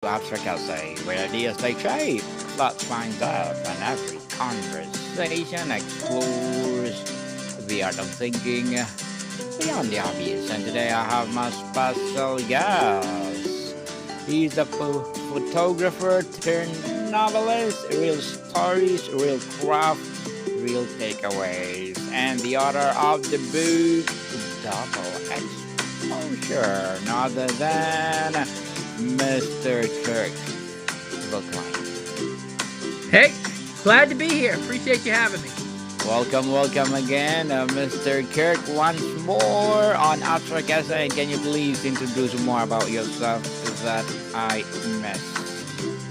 Africa, where ideas take shape, thoughts find out, and every conversation explores the art of thinking beyond the obvious. And today I have my special guest. He's a photographer turned novelist, real stories, real craft, real takeaways, and the author of the book Double Exposure, none other than Mr. Kirk Voclain. Hey, glad to be here. Appreciate you having me. Welcome again, Mr. Kirk, once more on Africa. And can you please introduce more about yourself that I missed?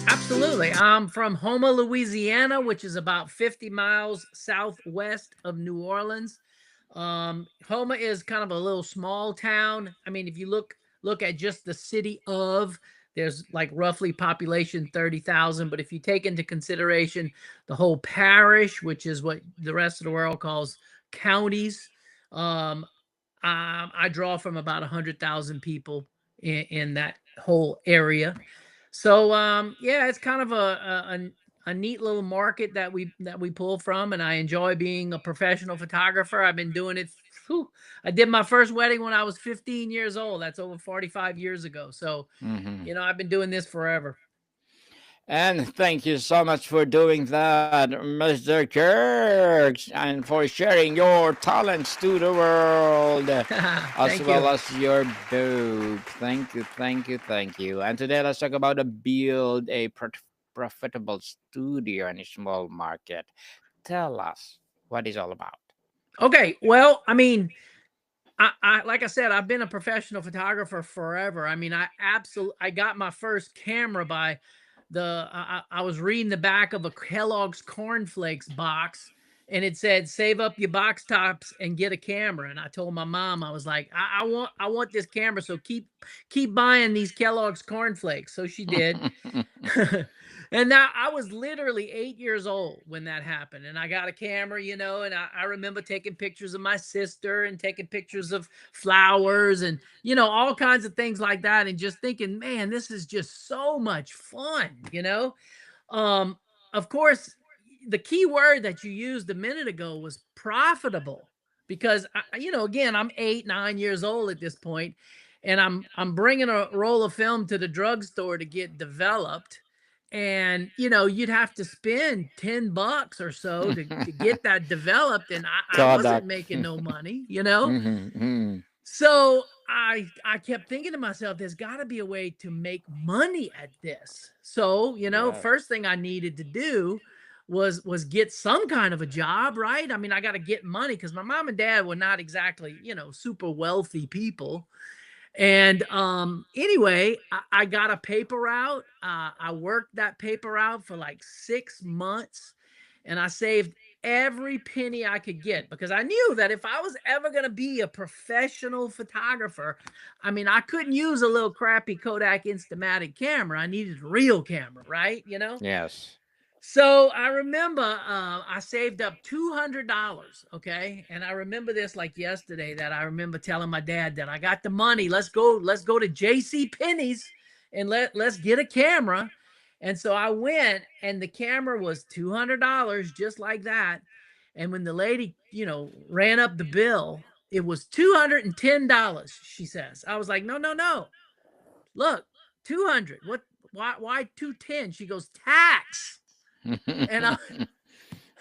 Absolutely. I'm from Houma, Louisiana, which is about 50 miles southwest of New Orleans. Houma is kind of a little small town. I mean, if you look at just the city of, there's like roughly population 30,000. But if you take into consideration the whole parish, which is what the rest of the world calls counties, I draw from about 100,000 people in that whole area. So yeah, it's kind of a neat little market that we pull from, and I enjoy being a professional photographer. I've been doing it. I did my first wedding when I was 15 years old. That's over 45 years ago. So, I've been doing this forever. And thank you so much for doing that, Mr. Kirk, and for sharing your talents to the world, as well as your book. Thank you. And today let's talk about build a profitable studio in a small market. Tell us what it's all about. Okay, well, I mean, I like I said, I've been a professional photographer forever. I mean, I got my first camera by I was reading the back of a Kellogg's cornflakes box, and it said, "Save up your box tops and get a camera." And I told my mom, I was like, I want this camera, so keep buying these Kellogg's cornflakes. So she did. And now I was literally 8 years old when that happened. And I got a camera, and I remember taking pictures of my sister and taking pictures of flowers and, all kinds of things like that. And just thinking, man, this is just so much fun, Of course, the key word that you used a minute ago was profitable, because, again, I'm 8, 9 years old at this point, and I'm bringing a roll of film to the drugstore to get developed. And, you'd have to spend $10 or so to get that developed. And I wasn't making no money, So I kept thinking to myself, there's got to be a way to make money at this. So, first thing I needed to do was get some kind of a job, right? I mean, I got to get money because my mom and dad were not exactly, super wealthy people. And anyway, I got a paper route. I worked that paper route for like 6 months, and I saved every penny I could get, because I knew that if I was ever going to be a professional photographer, I mean, I couldn't use a little crappy Kodak Instamatic camera. I needed a real camera, right? Yes. So I remember I saved up $200, okay? And I remember this like yesterday, that I remember telling my dad that I got the money. Let's go to J.C. Penney's and let's get a camera. And so I went, and the camera was $200, just like that. And when the lady, ran up the bill, it was $210, she says. I was like, no. Look, 200. What? Why 210? She goes, tax. And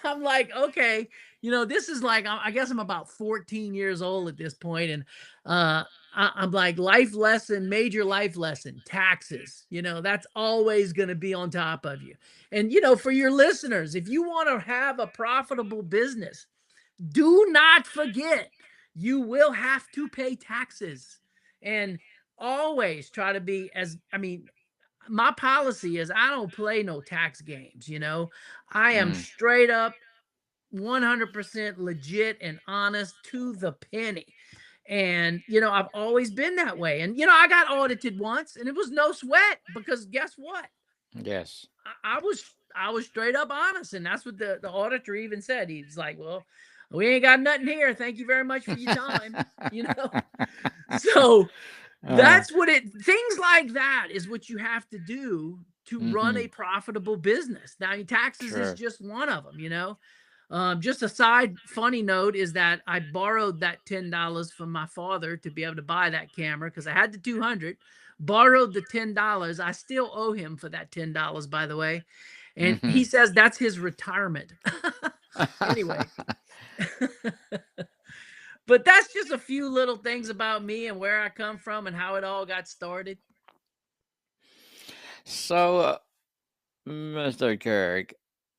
I'm like, okay, this is like, I guess I'm about 14 years old at this point. And I'm like, major life lesson, taxes, that's always going to be on top of you. And, for your listeners, if you want to have a profitable business, do not forget, you will have to pay taxes. And always try to be my policy is I don't play no tax games. I am straight up 100% legit and honest to the penny. And, I've always been that way. And, I got audited once, and it was no sweat, because guess what? Yes. I was straight up honest. And that's what the auditor even said. He's like, well, we ain't got nothing here. Thank you very much for your time. So Uh, things like that is what you have to do to run a mm-hmm. profitable business. Now, taxes is Sure. just one of them, you know. Just a side funny note is that I borrowed that $10 from my father to be able to buy that camera because I had the 200, borrowed the $10. I still owe him for that $10, by the way. And he Mm-hmm. says that's his retirement. Anyway, but that's just a few little things about me and where I come from and how it all got started. So, Mr. Kirk,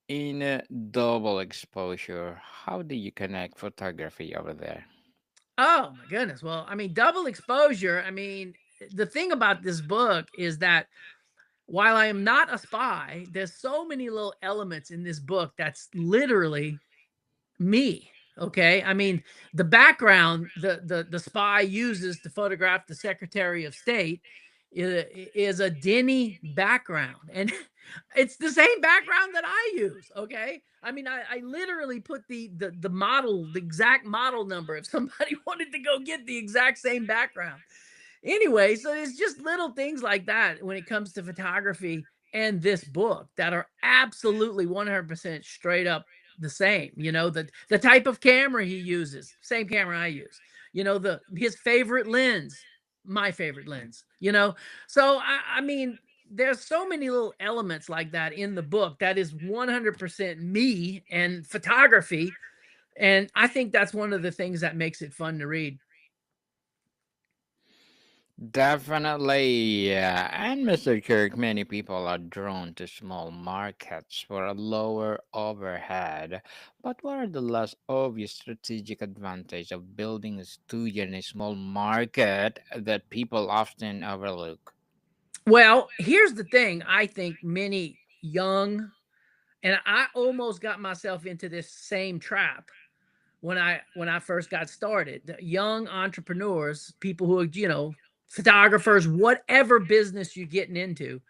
in double exposure, how do you connect photography over there? Oh my goodness. Well, I mean, double exposure. I mean, the thing about this book is that while I am not a spy, there's so many little elements in this book that's literally me. Okay. I mean, the background the spy uses to photograph the Secretary of State is a Denny background. And it's the same background that I use. Okay. I mean, I literally put the model, the exact model number if somebody wanted to go get the exact same background. Anyway, so it's just little things like that when it comes to photography and this book that are absolutely 100% straight up the same. You know, the type of camera he uses, same camera I use. You know, the his favorite lens, my favorite lens. You know, so I mean, there's so many little elements like that in the book that is 100% me and photography, and I think that's one of the things that makes it fun to read. Definitely, yeah. And Mr. Kirk, many people are drawn to small markets for a lower overhead. But what are the less obvious strategic advantage of building a studio in a small market that people often overlook? Well, here's the thing. I think many young, and I almost got myself into this same trap when I first got started. The young entrepreneurs, people who are, you know, photographers, whatever business you're getting into,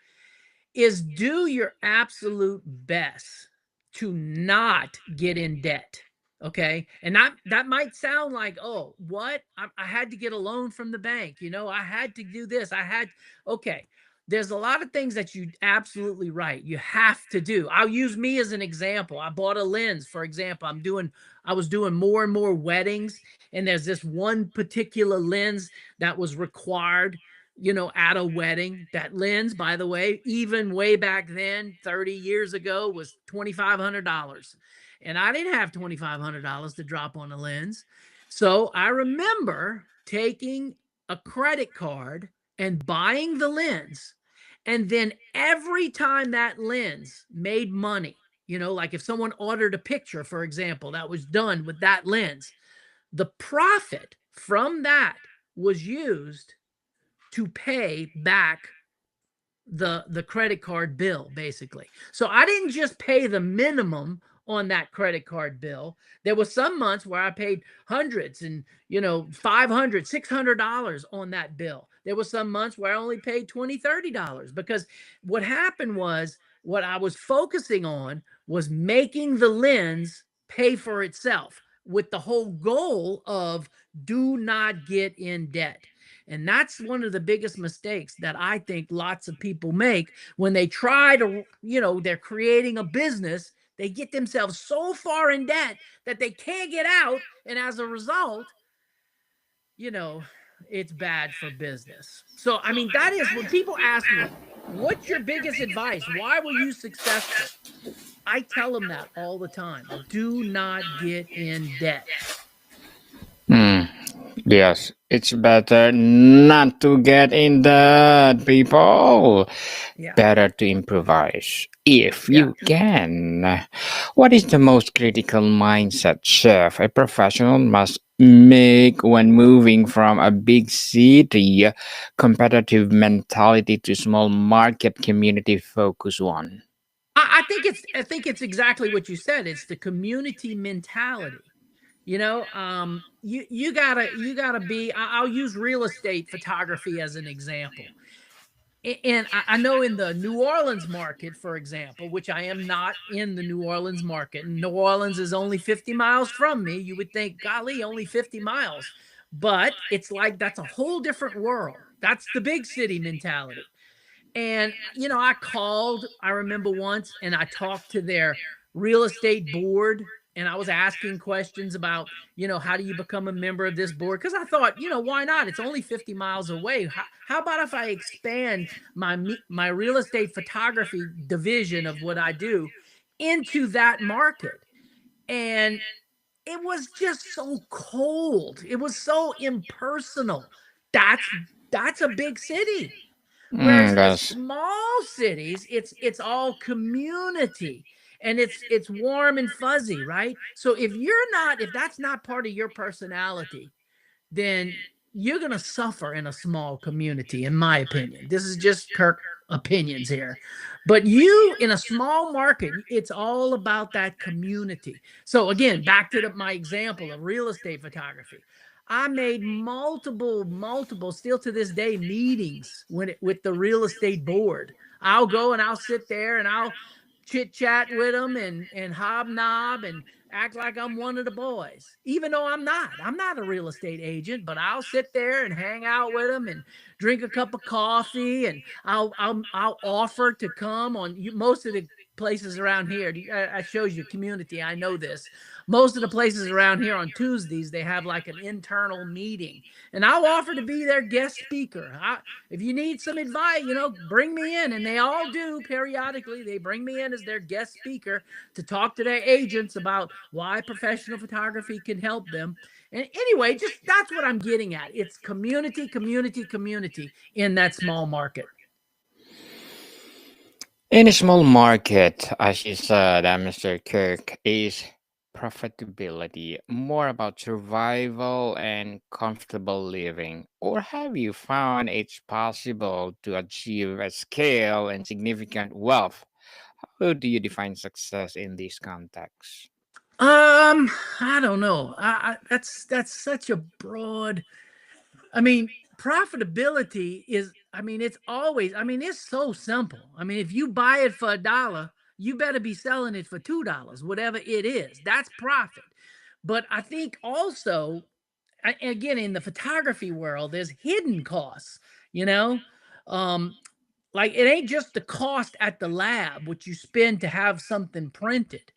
is do your absolute best to not get in debt. Okay. And that might sound like, oh, what? I had to get a loan from the bank. You know, I had to do this. Okay. There's a lot of things that you absolutely right. You have to do. I'll use me as an example. I bought a lens, for example. I was doing more and more weddings, and there's this one particular lens that was required, you know, at a wedding. That lens, by the way, even way back then, 30 years ago, was $2,500. And I didn't have $2,500 to drop on a lens. So I remember taking a credit card and buying the lens. And then every time that lens made money, you know, like if someone ordered a picture, for example, that was done with that lens, the profit from that was used to pay back the credit card bill, basically. So I didn't just pay the minimum on that credit card bill. There was some months where I paid hundreds and, you know, 500, $600 on that bill. There was some months where I only paid 20, $30 because what happened was what I was focusing on was making the lens pay for itself with the whole goal of do not get in debt. And that's one of the biggest mistakes that I think lots of people make when they try to, you know, they're creating a business. They get themselves so far in debt that they can't get out. And as a result, you know, it's bad for business. So, I mean, that is when people ask me, what's your biggest advice? Why were you successful? I tell them that all the time. Do not get in debt. Hmm. Yes, it's better not to get in that, people. Yeah. Better to improvise if Yeah. you can. What is the most critical mindset shift a professional must make when moving from a big city competitive mentality to small market community focus one? I think it's exactly what you said. It's the community mentality. You know, you gotta be. I'll use real estate photography as an example. And I know in the New Orleans market, for example, which I am not in the New Orleans market, and New Orleans is only 50 miles from me. You would think, golly, only 50 miles. But it's like that's a whole different world. That's the big city mentality. And, you know, I remember once, and I talked to their real estate board, and I was asking questions about, you know, how do you become a member of this board? Because I thought, you know, why not? It's only 50 miles away. How about if I expand my real estate photography division of what I do into that market? And it was just so cold. It was so impersonal. That's a big city. Whereas Mm, in the that's small cities, it's all community, and it's warm and fuzzy, right? So if that's not part of your personality, then you're going to suffer in a small community, in my opinion. This is just Kirk opinions here. But you in a small market, it's all about that community. So again, back to my example of real estate photography. I made multiple, still to this day, meetings with the real estate board. I'll go and I'll sit there and I'll chit chat with them and hobnob and act like I'm one of the boys, even though I'm not. I'm not a real estate agent, but I'll sit there and hang out with them and drink a cup of coffee, and I'll offer to come on. Most of the places around here, I shows you community. I know this. Most of the places around here on Tuesdays, they have like an internal meeting, and I'll offer to be their guest speaker. If you need some advice, you know, bring me in. And they all do periodically. They bring me in as their guest speaker to talk to their agents about why professional photography can help them. And anyway, just that's what I'm getting at. It's community, community, community in that small market. in a small market, as you said, Mr. Kirk, is profitability more about survival and comfortable living, or have you found it's possible to achieve a scale and significant wealth? How do you define success in this context? I don't know. That's such a broad. I mean, profitability is, I mean, it's always, I mean, it's so simple. I mean, if you buy it for $1, you better be selling it for $2, whatever it is. That's profit. But I think also, again, in the photography world, there's hidden costs, you know? Um, like it ain't just the cost at the lab, what you spend to have something printed.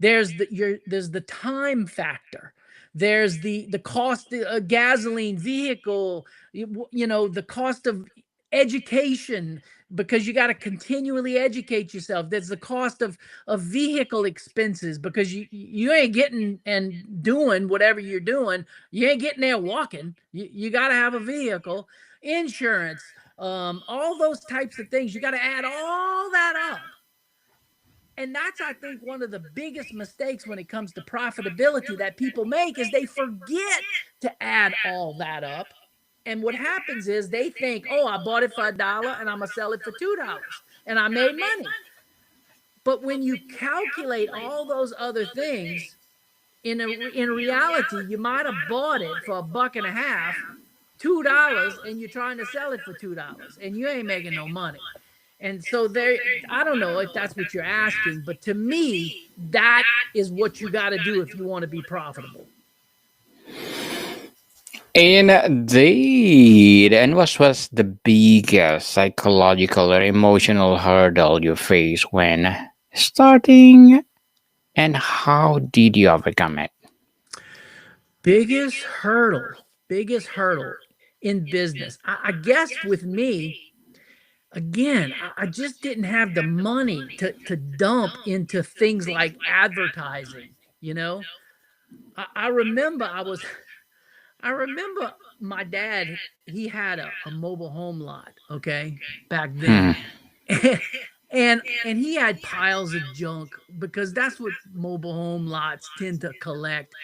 There's the time factor. There's the cost of a gasoline vehicle, you know, the cost of education, because you got to continually educate yourself. There's the cost of vehicle expenses, because you ain't getting and doing whatever you're doing. You ain't getting there walking. You got to have a vehicle, insurance, all those types of things. You got to add all that up. And that's, I think, one of the biggest mistakes when it comes to profitability that people make, is they forget to add all that up. And what happens is they think, oh, I bought it for $1 and I'm gonna sell it for $2 and I made money. But when you calculate all those other things, in reality, you might have bought it for $1.50, $2, and you're trying to sell it for $2, and you ain't making no money. And so there, I don't know if that's what you're asking, but to me, that is what you got to do if you want to be profitable. Indeed. And what was the biggest psychological or emotional hurdle you faced when starting, and how did you overcome it? Biggest hurdle, biggest hurdle in business. I guess with me, again, I just didn't have the money to dump into things like advertising, you know? I remember I remember my dad, he had a mobile home lot, okay, back Hmm. then. And he had piles of junk, because that's what mobile home lots tend to collect.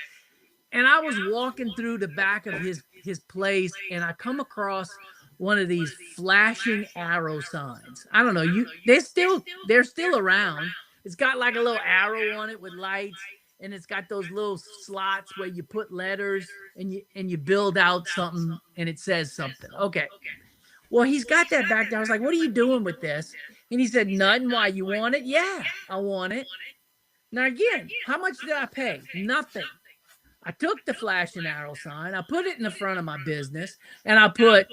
And I was walking through the back of his place, and I come across one of these flashing arrow signs. I don't know, they're still around. It's got like a little arrow on it with lights, and it's got those little slots where you put letters, and you build out something, and it says something. Okay. Well, he's got that back there. I was like, "What are you doing with this?" And he said, "Nothing. Why, you want it?" "Yeah, I want it." Now again, how much did I pay? Nothing. I took the flashing arrow sign, I put it in the front of my business, and I put,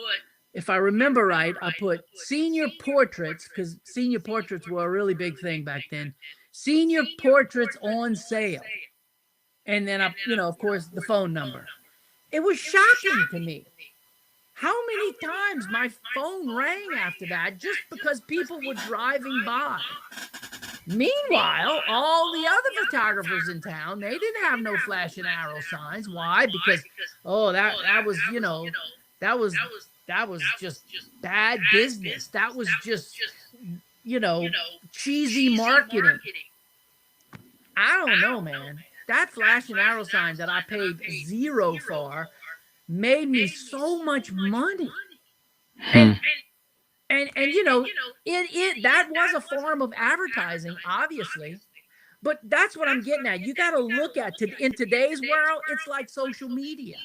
if I remember right, I put senior portraits because senior portraits were a really big thing back then. Senior portraits on sale. And then of course, the phone number. It was shocking to me how many times my phone rang after that just because people were driving by. Meanwhile, all the other photographers in town, they didn't have no flash and arrow signs. Why? Because that was that was just bad business. That was just cheesy marketing. I don't know, man. That flash and arrow sign that I paid zero for made me so much money. And it that was a form of advertising, obviously. But that's what I'm getting at. You got to look at in today's world, it's like social media.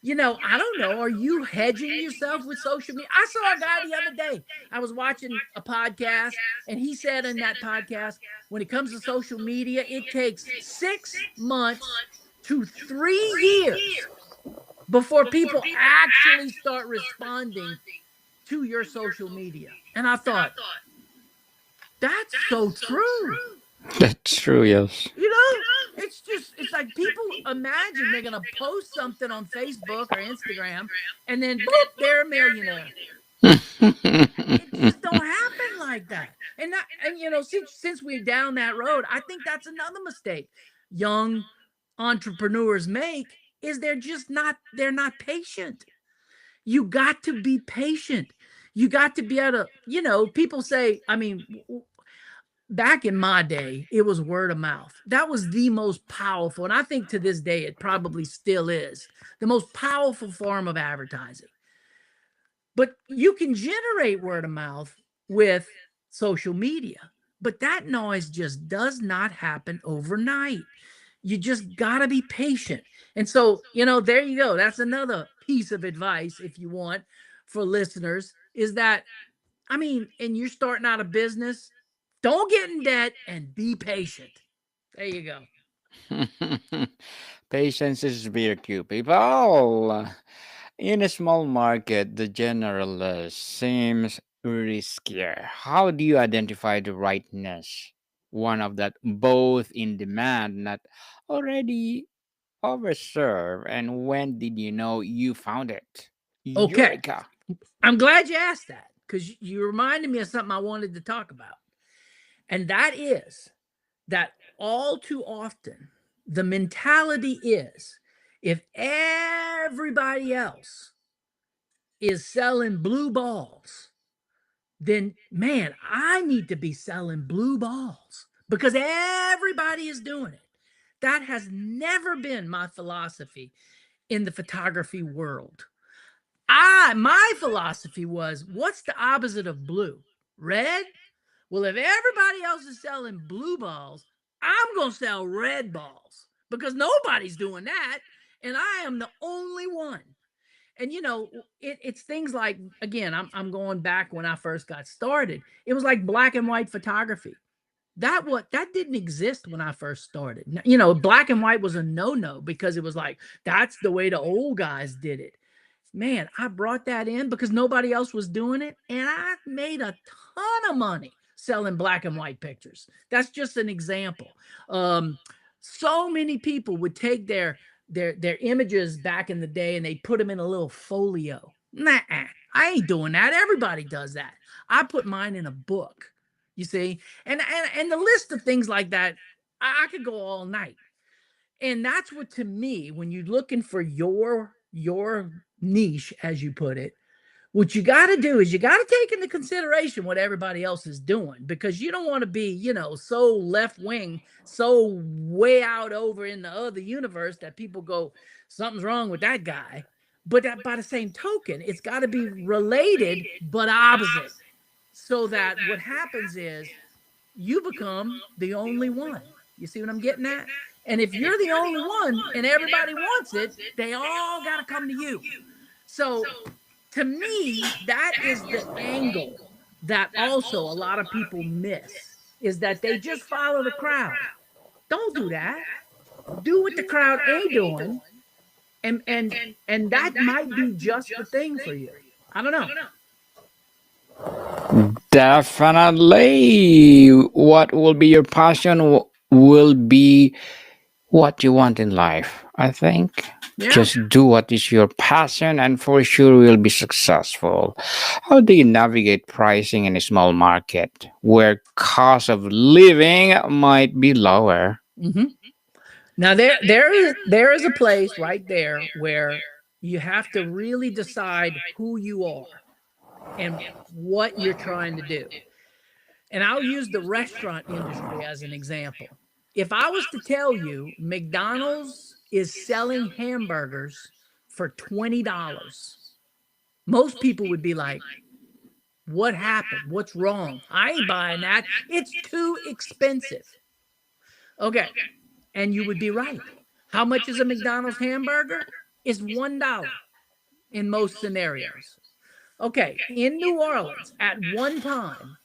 I don't know. Are you hedging yourself with social media? I saw a guy the other day. I was watching a podcast, and he said in that podcast, when it comes to social media, it takes 6 months to 3 years before people actually start responding to your social media. And I thought, that's so true. That's true, yes. It's like people imagine they're going to post something on Facebook or Instagram and then boop, they're a millionaire. It just don't happen like that. And since we're down that road, I think that's another mistake young entrepreneurs make is they're not patient. You got to be patient. You got to be able to, people say, back in my day, it was word of mouth. That was the most powerful. And I think to this day, it probably still is the most powerful form of advertising. But you can generate word of mouth with social media, but that noise just does not happen overnight. You just got to be patient. And so, there you go. That's another piece of advice, if you want, for listeners, is that, and you're starting out a business, don't get in debt and be patient. There you go. Patience is virtue, people. In a small market, the generalist seems riskier. How do you identify the right niche? One of that both in demand, not already overserved. And when did you know you found it? Okay. Eureka. I'm glad you asked that because you reminded me of something I wanted to talk about. And that is that all too often, the mentality is if everybody else is selling blue balls, then man, I need to be selling blue balls because everybody is doing it. That has never been my philosophy in the photography world. My philosophy was, what's the opposite of blue? Red? Well, if everybody else is selling blue balls, I'm going to sell red balls because nobody's doing that. And I am the only one. And, it's things like, again, I'm going back when I first got started. It was like black and white photography. That didn't exist when I first started. Black and white was a no-no because it was like, that's the way the old guys did it. Man, I brought that in because nobody else was doing it. And I made a ton of money selling black and white pictures. That's just an example. So many people would take their images back in the day and they put them in a little folio. Nah, I ain't doing that. Everybody does that. I put mine in a book, you see? And the list of things like that, I could go all night. And that's what, to me, when you're looking for your niche, as you put it, what you got to do is you got to take into consideration what everybody else is doing, because you don't want to be, so left wing, so way out over in the other universe that people go, something's wrong with that guy. But that, by the same token, it's got to be related but opposite, so that what happens is you become the only one. You see what I'm getting at? And if you're the only one and everybody wants it, they all got to come to you. So to me, that is the angle that also a lot of people miss, is that they just follow the crowd. Don't do that. Do what the crowd ain't doing, and that might be just the thing for you. I don't know. Definitely. What will be your passion will be what you want in life. I think Yeah. just do what is your passion and for sure you'll be successful. How do you navigate pricing in a small market where cost of living might be lower? Hmm. Now there is a place right there where you have to really decide who you are and what you're trying to do. And I'll use the restaurant industry as an example. If I was to tell you McDonald's is selling hamburgers for $20, most people would be like, what happened? What's wrong? I ain't buying that. It's too expensive. Okay. And you would be right. How much is a McDonald's hamburger? It's $1 in most scenarios. Okay. In New Orleans, at one time,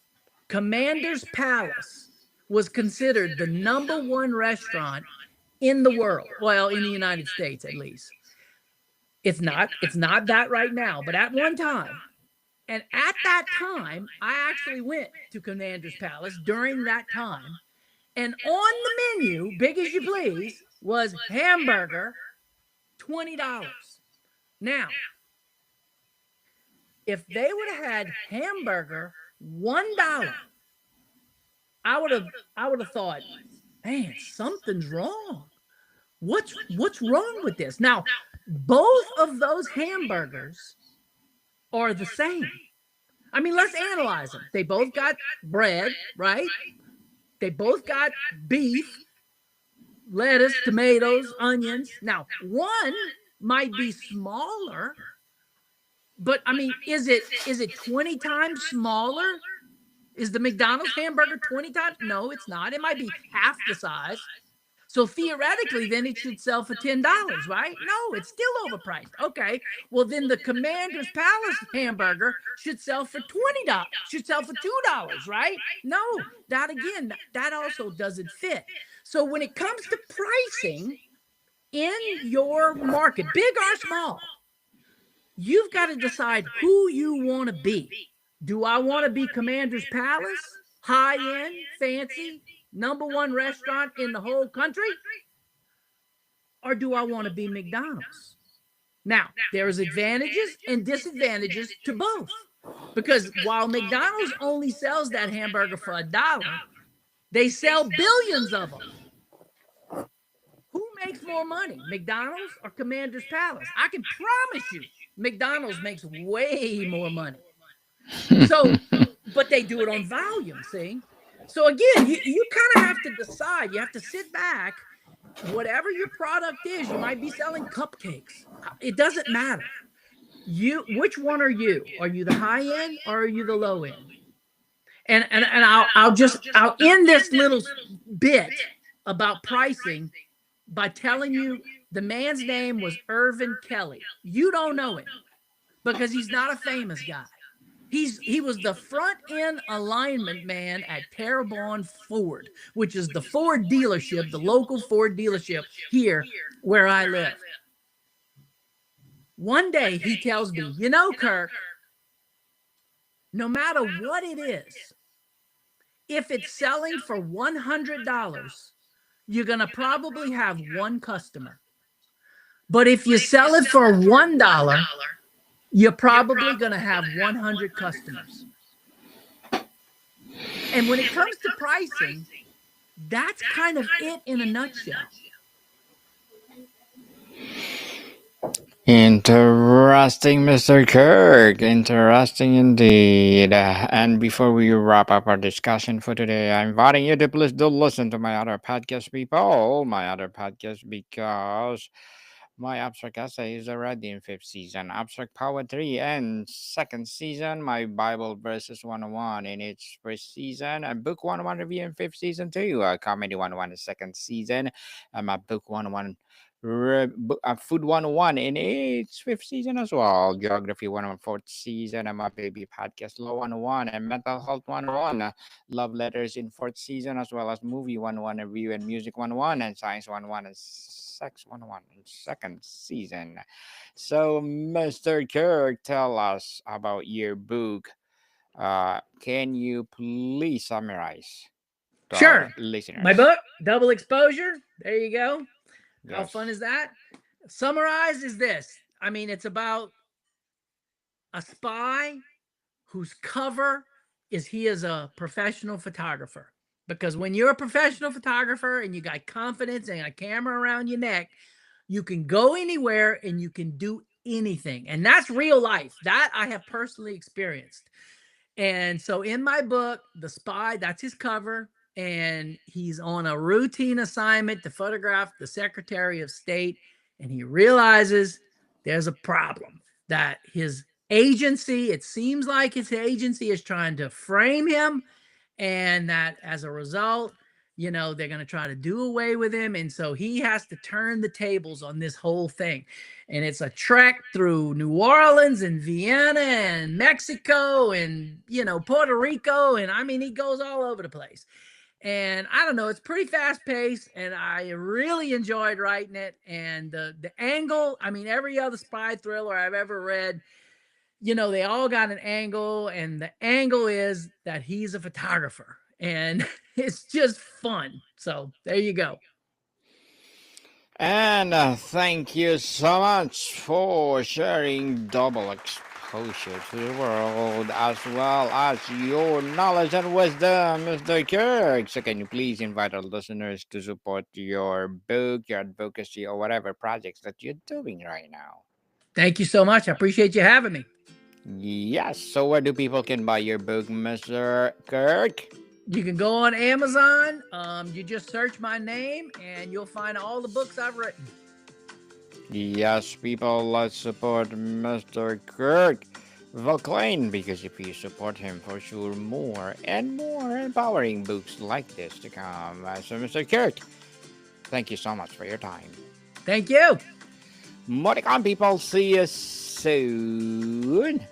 Commander's Palace was considered the number one restaurant in the world. Well, in the United States, at least. It's not that right now, but at one time. And at that time, I actually went to Commander's Palace during that time. And on the menu, big as you please, was hamburger, $20. Now, if they would have had hamburger, $1, I would have thought, man, something's wrong. What's wrong with this? Now, both of those hamburgers are the same. I mean, let's analyze them. They both got bread, right? They both got beef, lettuce, tomatoes, onions. Now, one might be smaller, but I mean, is it 20 times smaller? Is the McDonald's hamburger 20 times? No, it's not. It might be half the size. So theoretically, then it should sell for $10, right? No, it's still overpriced. Okay, well then the Commander's Palace hamburger should sell for $20, should sell for $2, right? No, that again, that also doesn't fit. So when it comes to pricing in your market, big or small, you've got to decide who you want to be. Do I want to be Commander's Palace, high end, fancy, number one restaurant in the whole country? Or do I want to be McDonald's? Now, there's advantages and disadvantages to both. Because while McDonald's only sells that hamburger for $1, they sell billions of them. Who makes more money, McDonald's or Commander's Palace? I can promise you, McDonald's makes way more money. So, but they do it on volume, see? So again, you kind of have to decide. You have to sit back. Whatever your product is, you might be selling cupcakes. It doesn't matter. Which one are you? Are you the high end or are you the low end? And I'll end this little bit about pricing by telling you the man's name was Irvin Kelly. You don't know him because he's not a famous guy. He was the front end alignment man at Terrebonne Ford, which is the Ford dealership, the local Ford dealership here where I live. One day he tells me, you know, Kirk, no matter what it is, if it's selling for $100, you're going to probably have one customer. But if you sell it for $1, you're probably going to have 100 customers. And when it comes to pricing, that's kind of it in a nutshell. Interesting, Mr. Kirk. Interesting indeed. And before we wrap up our discussion for today, I'm inviting you to please do listen to my other podcast, people. My other podcast, because my abstract essay is already in fifth season. Abstract poetry and second season. My Bible verses 101 in its first season. And book 101 review in fifth season too. Comedy 101 in second season. And my book 101 Food 101 in its fifth season as well. Geography 101 fourth season. I'm a baby podcast law 101 and mental health 101. Love letters in fourth season as well as movie 101 review and music 101 and science 101 and sex 101 in second season. So, Mr. Kirk, tell us about your book. Can you please summarize to our Sure. My listeners? book, Double Exposure. There you go. How Yes. fun is that? Summarized is this. I mean, it's about a spy whose cover is he is a professional photographer. Because when you're a professional photographer and you got confidence and a camera around your neck, you can go anywhere and you can do anything. And that's real life. That I have personally experienced. And so in my book, The Spy, that's his cover. And he's on a routine assignment to photograph the Secretary of State. And he realizes there's a problem that his agency, it seems like his agency is trying to frame him. And that as a result, they're going to try to do away with him. And so he has to turn the tables on this whole thing. And it's a trek through New Orleans and Vienna and Mexico and, Puerto Rico. And I mean, he goes all over the place. And I don't know, it's pretty fast paced and I really enjoyed writing it. And the angle, I mean, every other spy thriller I've ever read, they all got an angle, and the angle is that he's a photographer, and it's just fun. So there you go. And thank you so much for sharing double exposure to the world as well as your knowledge and wisdom, Mr. Kirk. So, can you please invite our listeners to support your book, your advocacy, or whatever projects that you're doing right now? Thank you so much. I appreciate you having me. Yes. So, where do people can buy your book, Mr. Kirk? You can go on Amazon. You just search my name, and you'll find all the books I've written. Yes, people, let's support Mr. Kirk Voclain, because if you support him, for sure, more and more empowering books like this to come. So, Mr. Kirk, thank you so much for your time. Thank you. Moticon people, see you soon.